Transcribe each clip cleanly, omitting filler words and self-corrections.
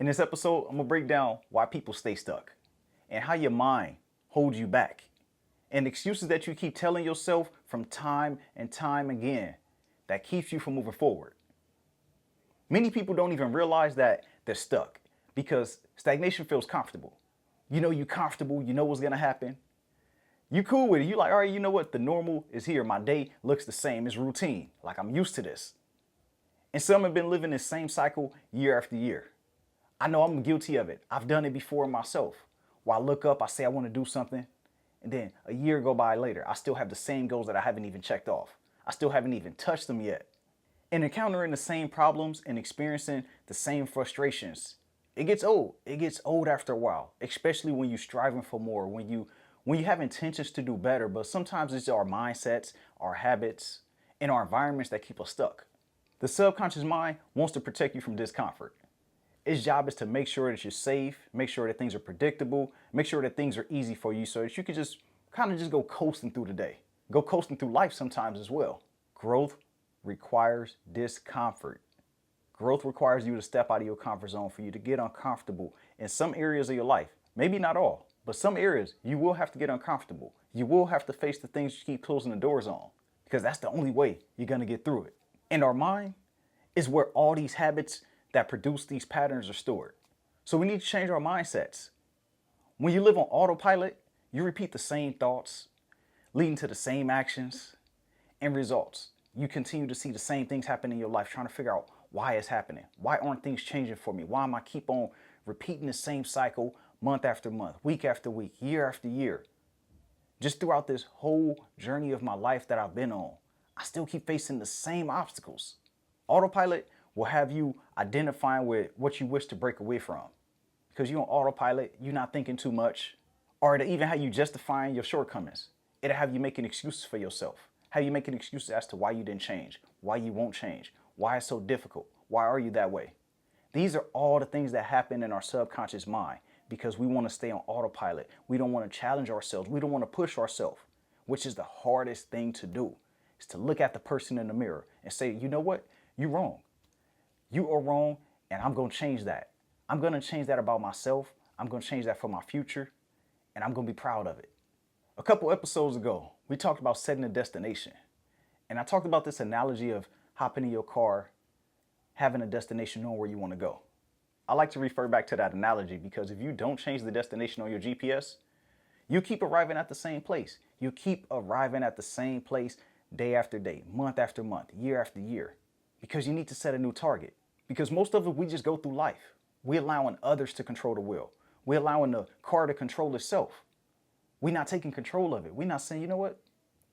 In this episode, I'm going to break down why people stay stuck and how your mind holds you back and excuses that you keep telling yourself from time and time again that keeps you from moving forward. Many people don't even realize that they're stuck because stagnation feels comfortable. You know you're comfortable, you know what's going to happen. You cool with it. You like, all right, you know what? The normal is here. My day looks the same. It's routine. Like I'm used to this. And some have been living this same cycle year after year. I know I'm guilty of it. I've done it before myself. While I look up, I say I want to do something. And then a year go by later, I still have the same goals that I haven't even checked off. I still haven't even touched them yet. And encountering the same problems and experiencing the same frustrations, it gets old. It gets old after a while, especially when you're striving for more, when you have intentions to do better, but sometimes it's our mindsets, our habits, and our environments that keep us stuck. The subconscious mind wants to protect you from discomfort. Its job is to make sure that you're safe, make sure that things are predictable, make sure that things are easy for you so that you can just kind of just go coasting through the day. Go coasting through life sometimes as well. Growth requires discomfort. Growth requires you to step out of your comfort zone, for you to get uncomfortable in some areas of your life. Maybe not all, but some areas you will have to get uncomfortable. You will have to face the things you keep closing the doors on, because that's the only way you're going to get through it. And our mind is where all these habits that produce these patterns are stored. So we need to change our mindsets. When you live on autopilot, you repeat the same thoughts, leading to the same actions and results. You continue to see the same things happen in your life, trying to figure out why it's happening. Why aren't things changing for me? Why am I keep on repeating the same cycle month after month, week after week, year after year? Just throughout this whole journey of my life that I've been on, I still keep facing the same obstacles. Autopilot will have you identifying with what you wish to break away from. Because you're on autopilot, you're not thinking too much. Or it'll even have you justifying your shortcomings. It'll have you making excuses for yourself. Have you making excuses as to why you didn't change, why you won't change, why it's so difficult, why are you that way? These are all the things that happen in our subconscious mind because we want to stay on autopilot. We don't want to challenge ourselves. We don't want to push ourselves, which is the hardest thing to do, is to look at the person in the mirror and say, you know what? You're wrong. You are wrong, and I'm going to change that. I'm going to change that about myself. I'm going to change that for my future, and I'm going to be proud of it. A couple episodes ago, we talked about setting a destination, and I talked about this analogy of hopping in your car, having a destination, knowing where you want to go. I like to refer back to that analogy because if you don't change the destination on your GPS, you keep arriving at the same place. You keep arriving at the same place day after day, month after month, year after year, because you need to set a new target. Because most of it, we just go through life. We're allowing others to control the wheel. We're allowing the car to control itself. We're not taking control of it. We're not saying, you know what?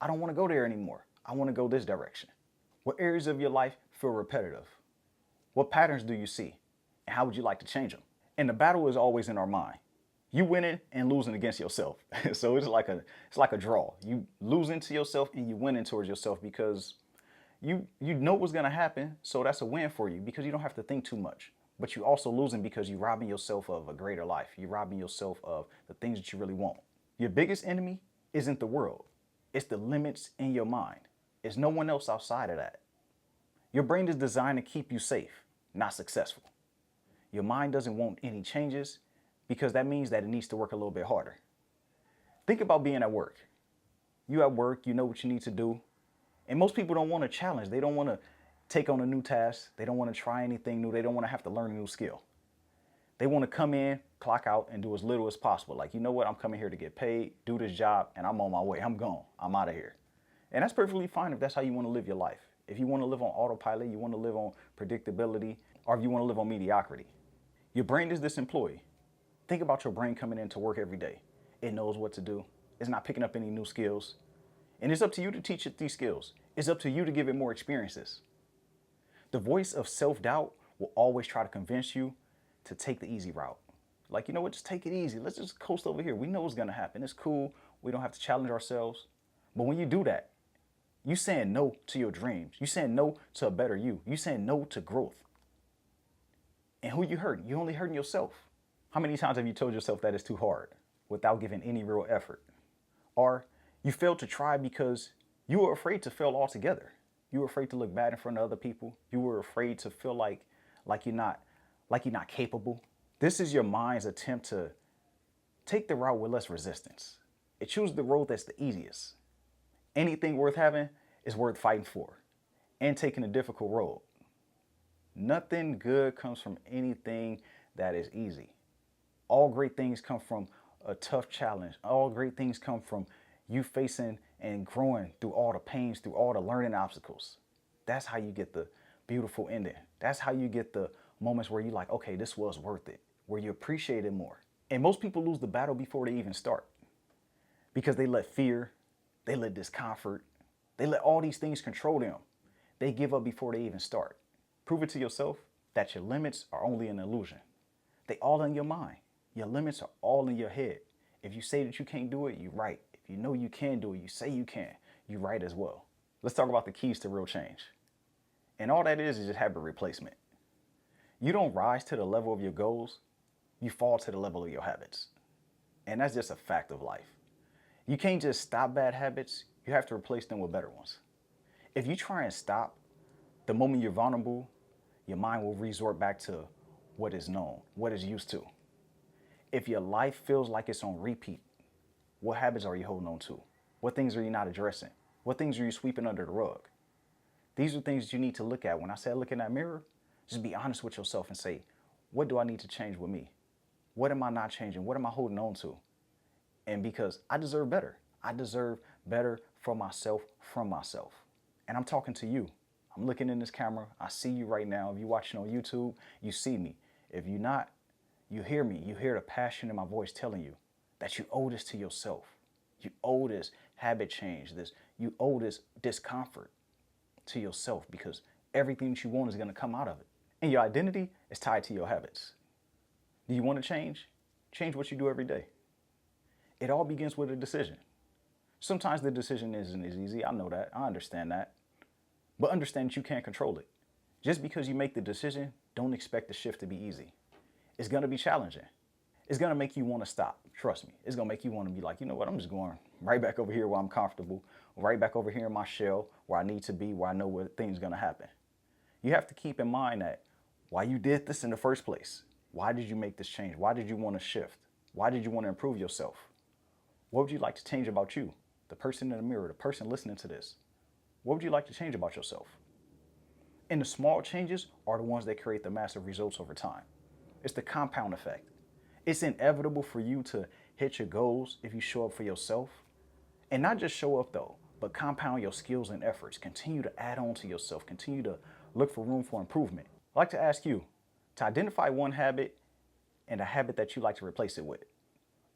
I don't want to go there anymore. I want to go this direction. What areas of your life feel repetitive? What patterns do you see? And how would you like to change them? And the battle is always in our mind. You winning and losing against yourself. So it's like a draw. You losing to yourself and you winning towards yourself because you know what's going to happen. So that's a win for you because you don't have to think too much. But you're also losing because you're robbing yourself of a greater life. You're robbing yourself of the things that you really want. Your biggest enemy isn't the world. It's the limits in your mind. It's no one else outside of that. Your brain is designed to keep you safe, not successful. Your mind doesn't want any changes because that means that it needs to work a little bit harder. Think about being at work. You at work, you know what you need to do. And most people don't want to challenge. They don't want to take on a new task. They don't want to try anything new. They don't want to have to learn a new skill. They want to come in, clock out, and do as little as possible. Like, you know what? I'm coming here to get paid, do this job, and I'm on my way. I'm gone. I'm out of here. And that's perfectly fine if that's how you want to live your life. If you want to live on autopilot, you want to live on predictability, or if you want to live on mediocrity. Your brain is this employee. Think about your brain coming into work every day. It knows what to do. It's not picking up any new skills. And it's up to you to teach it these skills. It's up to you to give it more experiences. The voice of self-doubt will always try to convince you to take the easy route. Like, you know what, just take it easy. Let's just coast over here. We know what's going to happen. It's cool. We don't have to challenge ourselves. But when you do that, you saying no to your dreams. You saying no to a better you. You saying no to growth. And who you hurting? You're only hurting yourself. How many times have you told yourself that it's too hard without giving any real effort? Or you failed to try because you were afraid to fail altogether. You were afraid to look bad in front of other people. You were afraid to feel like you're not capable. This is your mind's attempt to take the route with less resistance. It chooses the road that's the easiest. Anything worth having is worth fighting for and taking a difficult road. Nothing good comes from anything that is easy. All great things come from a tough challenge. All great things come from you facing and growing through all the pains, through all the learning obstacles. That's how you get the beautiful ending. That's how you get the moments where you're like, okay, this was worth it, where you appreciate it more. And most people lose the battle before they even start because they let fear, they let discomfort, they let all these things control them. They give up before they even start. Prove it to yourself that your limits are only an illusion. They all in your mind. Your limits are all in your head. If you say that you can't do it, you're right. If you know you can do it, you say you can, you're right as well. Let's talk about the keys to real change. And all that is just habit replacement. You don't rise to the level of your goals, you fall to the level of your habits. And that's just a fact of life. You can't just stop bad habits, you have to replace them with better ones. If you try and stop, the moment you're vulnerable, your mind will resort back to what is known, what is used to. If your life feels like it's on repeat, what habits are you holding on to? What things are you not addressing? What things are you sweeping under the rug? These are things that you need to look at. When I say look in that mirror, just be honest with yourself and say, what do I need to change with me? What am I not changing? What am I holding on to? And because I deserve better. I deserve better for myself, from myself. And I'm talking to you. I'm looking in this camera. I see you right now. If you're watching on YouTube, you see me. If you're not, you hear me. You hear the passion in my voice telling you that you owe this to yourself. You owe this habit change. You owe this discomfort to yourself because everything that you want is going to come out of it. And your identity is tied to your habits. Do you want to change? Change what you do every day. It all begins with a decision. Sometimes the decision isn't as easy. I know that. I understand that. But understand that you can't control it. Just because you make the decision, don't expect the shift to be easy. It's going to be challenging. It's going to make you want to stop. Trust me. It's going to make you want to be like, you know what? I'm just going right back over here where I'm comfortable, right back over here in my shell where I need to be, where I know where things are going to happen. You have to keep in mind that why you did this in the first place. Why did you make this change? Why did you want to shift? Why did you want to improve yourself? What would you like to change about you? The person in the mirror, the person listening to this. What would you like to change about yourself? And the small changes are the ones that create the massive results over time. It's the compound effect. It's inevitable for you to hit your goals if you show up for yourself. And not just show up though, but compound your skills and efforts. Continue to add on to yourself. Continue to look for room for improvement. I'd like to ask you to identify one habit and a habit that you like to replace it with.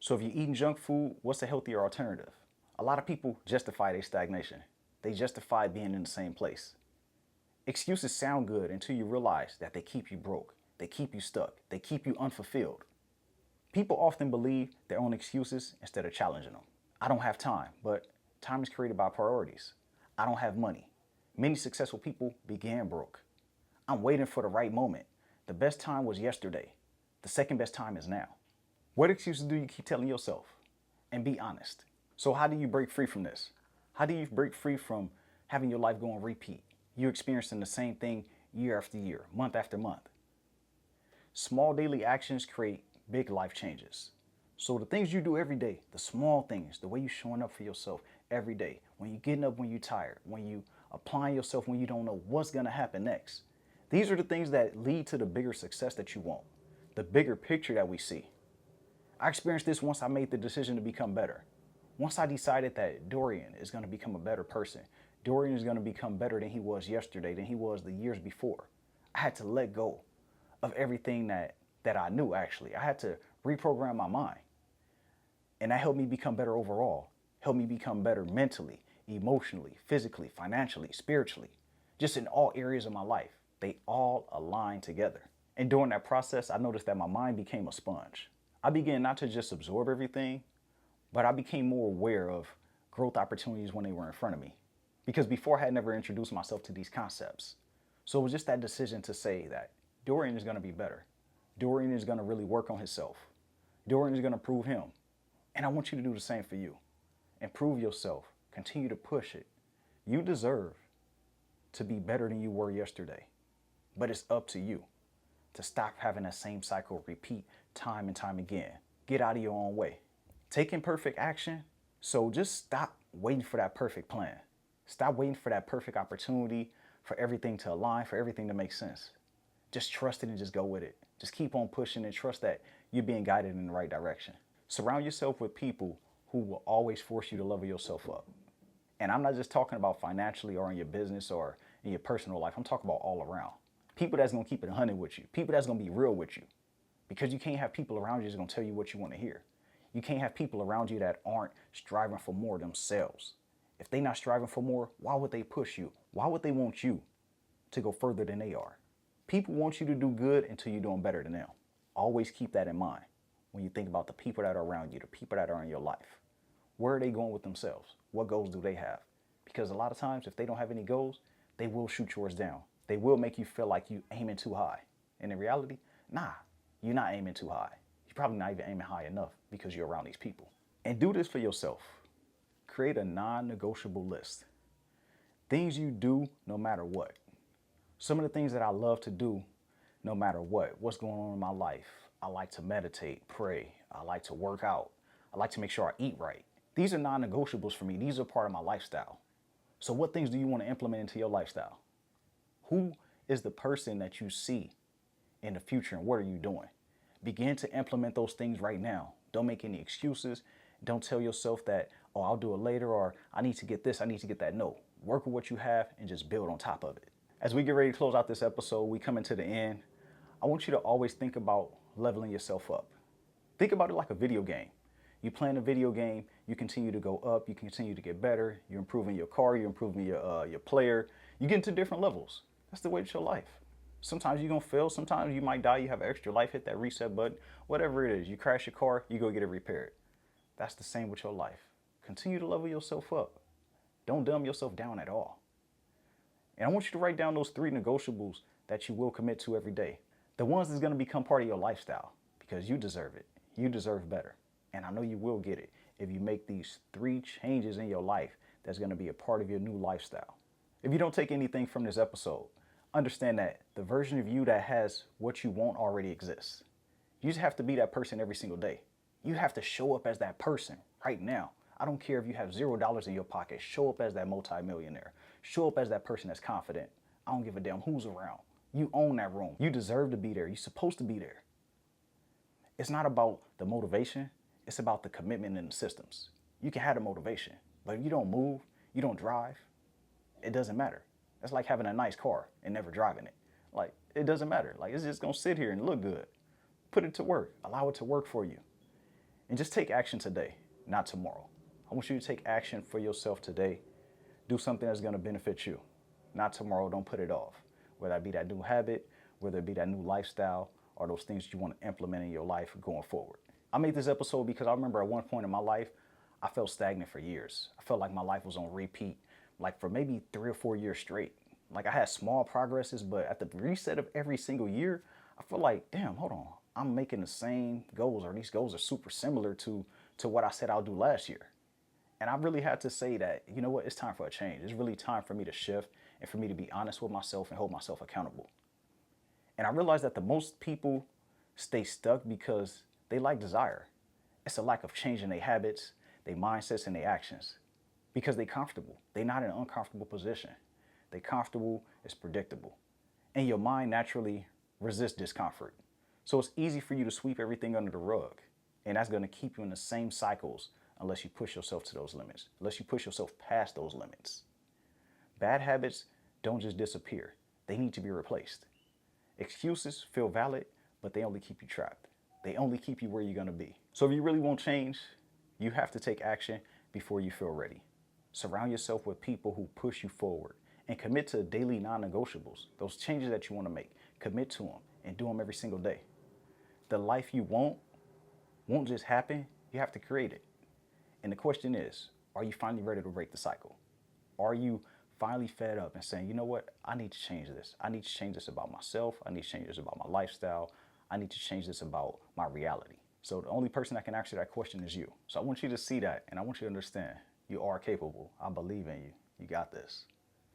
So if you're eating junk food, what's a healthier alternative? A lot of people justify their stagnation. They justify being in the same place. Excuses sound good until you realize that they keep you broke. They keep you stuck. They keep you unfulfilled. People often believe their own excuses instead of challenging them. I don't have time, but time is created by priorities. I don't have money. Many successful people began broke. I'm waiting for the right moment. The best time was yesterday. The second best time is now. What excuses do you keep telling yourself? And be honest. So how do you break free from this? How do you break free from having your life go on repeat? You're experiencing the same thing year after year, month after month. Small daily actions create big life changes. So the things you do every day, the small things, the way you're showing up for yourself every day, when you're getting up when you're tired, when you applying yourself when you don't know what's going to happen next. These are the things that lead to the bigger success that you want, the bigger picture that we see. I experienced this once I made the decision to become better. Once I decided that Dorian is going to become a better person, Dorian is going to become better than he was yesterday, than he was the years before. I had to let go of everything that I knew, actually. I had to reprogram my mind. And that helped me become better overall, helped me become better mentally, emotionally, physically, financially, spiritually, just in all areas of my life. They all align together. And during that process, I noticed that my mind became a sponge. I began not to just absorb everything, but I became more aware of growth opportunities when they were in front of me. Because before I had never introduced myself to these concepts. So it was just that decision to say that Dorian is going to be better. Dorian is going to really work on himself. Dorian is going to prove him. And I want you to do the same for you. Improve yourself. Continue to push it. You deserve to be better than you were yesterday. But it's up to you. to stop having that same cycle repeat time and time again. Get out of your own way. Take imperfect action. So just stop waiting for that perfect plan. Stop waiting for that perfect opportunity, for everything to align, for everything to make sense. Just trust it and just go with it. Just keep on pushing and trust that you're being guided in the right direction. Surround yourself with people who will always force you to level yourself up. And I'm not just talking about financially or in your business or in your personal life. I'm talking about all around. People that's going to keep it 100 with you. People that's going to be real with you. Because you can't have people around you that's going to tell you what you want to hear. You can't have people around you that aren't striving for more themselves. If they're not striving for more, why would they push you? Why would they want you to go further than they are? People want you to do good until you're doing better than them. Always keep that in mind when you think about the people that are around you, the people that are in your life. Where are they going with themselves? What goals do they have? Because a lot of times, if they don't have any goals, they will shoot yours down. They will make you feel like you're aiming too high. And in reality, nah, you're not aiming too high. You're probably not even aiming high enough because you're around these people. And do this for yourself. Create a non-negotiable list. Things you do no matter what. Some of the things that I love to do no matter what's going on in my life. I like to meditate, pray. I like to work out. I like to make sure I eat right. These are non-negotiables for me. These are part of my lifestyle. So what things do you want to implement into your lifestyle? Who is the person that you see in the future and what are you doing? Begin to implement those things right now. Don't make any excuses. Don't tell yourself that, oh, I'll do it later, or I need to get this, I need to get that. No, work with what you have and just build on top of it. As we get ready to close out this episode, we coming to the end. I want you to always think about leveling yourself up. Think about it like a video game. You playing a video game, you continue to go up, you continue to get better, you're improving your car, you're improving your player, you get into different levels. That's the way to your life. Sometimes you're gonna fail, sometimes you might die, you have an extra life, hit that reset button, whatever it is. You crash your car, you go get it repaired. That's the same with your life. Continue to level yourself up. Don't dumb yourself down at all. And I want you to write down those 3 negotiables that you will commit to every day. The ones that's gonna become part of your lifestyle because you deserve it. You deserve better. And I know you will get it if you make these 3 changes in your life that's gonna be a part of your new lifestyle. If you don't take anything from this episode, understand that the version of you that has what you want already exists. You just have to be that person every single day. You have to show up as that person right now. I don't care if you have $0 in your pocket. Show up as that multimillionaire. Show up as that person that's confident. I don't give a damn who's around. You own that room. You deserve to be there. You're supposed to be there. It's not about the motivation. It's about the commitment and the systems. You can have the motivation, but if you don't move, you don't drive, it doesn't matter. That's like having a nice car and never driving it. Like, it doesn't matter. Like, it's just gonna sit here and look good. Put it to work. Allow it to work for you. And just take action today, not tomorrow. I want you to take action for yourself today. Do something that's gonna benefit you. Not tomorrow, don't put it off. Whether it be that new habit, whether it be that new lifestyle, or those things you want to implement in your life going forward. I made this episode because I remember at one point in my life, I felt stagnant for years. I felt like my life was on repeat, like for maybe 3 or 4 years straight. Like I had small progresses, but at the reset of every single year, I felt like, damn, hold on. I'm making the same goals, or these goals are super similar to what I said I'll do last year. And I really had to say that, you know what, it's time for a change. It's really time for me to shift and for me to be honest with myself and hold myself accountable. And I realized that the most people stay stuck because they lack desire. It's a lack of changing their habits, their mindsets, and their actions. Because they're comfortable. They're not in an uncomfortable position. They're comfortable, it's predictable. And your mind naturally resists discomfort. So it's easy for you to sweep everything under the rug. And that's gonna keep you in the same cycles unless you push yourself to those limits, unless you push yourself past those limits. Bad habits don't just disappear. They need to be replaced. Excuses feel valid, but they only keep you trapped. They only keep you where you're gonna be. So if you really want change, you have to take action before you feel ready. Surround yourself with people who push you forward and commit to daily non-negotiables, those changes that you wanna make. Commit to them and do them every single day. The life you want won't just happen, you have to create it. And the question is, are you finally ready to break the cycle? Are you finally fed up and saying, you know what, I need to change this. I need to change this about myself. I need to change this about my lifestyle. I need to change this about my reality. So the only person that can answer that question is you. So I want you to see that, and I want you to understand you are capable. I believe in you. You got this.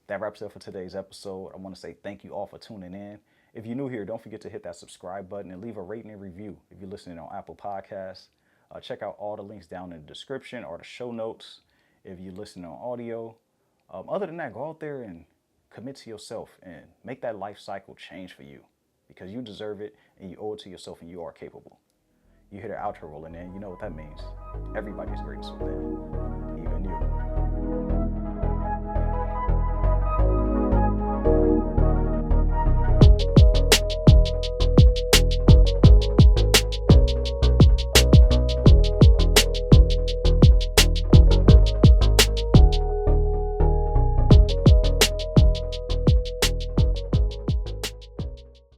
That wraps up for today's episode. I want to say thank you all for tuning in, If you're new here, don't forget to hit that subscribe button and leave a rating and review if you're listening on Apple Podcasts. Check out all the links down in the description or the show notes if you're listening on audio. Other than that, go out there and commit to yourself and make that life cycle change for you, because you deserve it and you owe it to yourself and you are capable. You hear the outro rolling in, you know what that means. Everybody is greatness within.